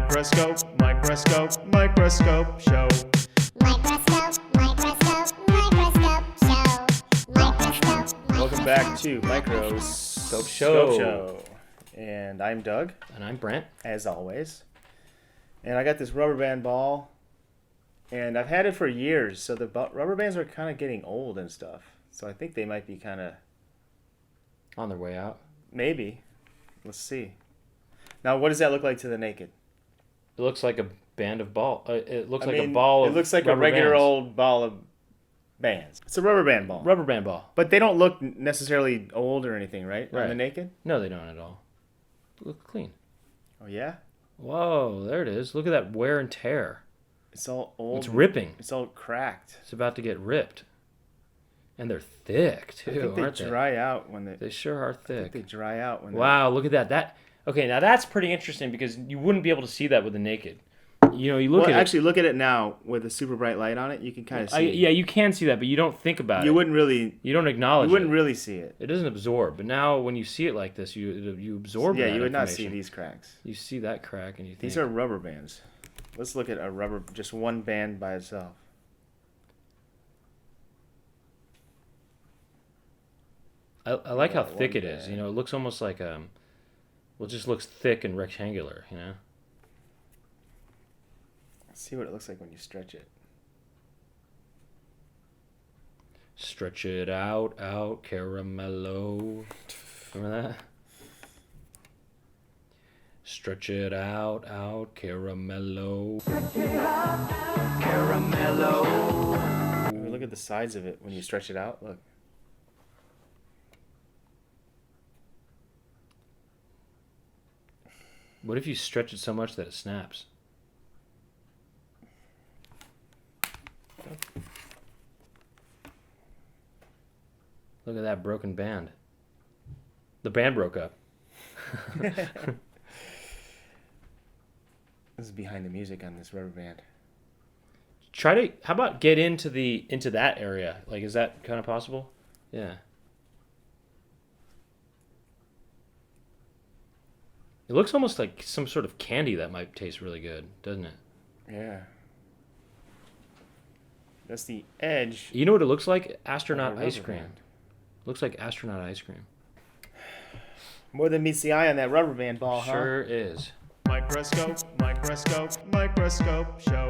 Microscope, microscope, microscope show. Microscope, microscope, microscope show. Microscope. Welcome back to Microscope Show. And I'm Doug, And I'm Brent. as always. And I got this rubber band ball, and I've had it for years. So the rubber bands are kind of getting old and stuff. So I think they might be kind of, On their way out. maybe. Let's see. Now, what does that look like to the naked? It looks like a band of ball. It looks I like mean, a ball of It looks like a rubber regular bands. old ball of bands. It's a rubber band ball. Rubber band ball. But they don't look necessarily old or anything, right? On Right. the naked? No, they don't at all. Look clean. Oh, yeah? Whoa, there it is. Look at that wear and tear. It's all old. It's ripping. It's all cracked. It's about to get ripped. And they're thick, I too, think they aren't they? dry out when They sure are I think they thick. dry out when Wow, look at that. Okay, now that's pretty interesting because you wouldn't be able to see that with the naked. You know, you look Well, at actually, look at it now with a super bright light on it. You can kind of it. see. Yeah, you can see that, but you don't think about You it. wouldn't really. You don't acknowledge You wouldn't it. really see it. It doesn't absorb, but now when you see it like this, you absorb. Yeah, that you would not see information. these cracks. You see that crack, and you think These are rubber bands. Let's look at a rubber, just one band by itself. I like how Yeah, thick one it is. band. You know, it looks almost like well, it just looks thick and rectangular. You know, Let's see what it looks like when you stretch it. stretch it out, caramello. Remember that? Stretch it out, caramello. Ooh, look at the sides of it when you stretch it out. Look. What if you stretch it so much that it snaps? Look at that broken band. The band broke up. This is behind the music on this rubber band. How about get into that area? Like, is that kind of possible? Yeah. It looks almost like some sort of candy that might taste really good, doesn't it? Yeah. That's the edge. You know what it looks like? Astronaut of a ice rubber cream. band. Looks like astronaut ice cream. More than meets the eye on that rubber band ball, huh? Sure is. Microscope, microscope, microscope show.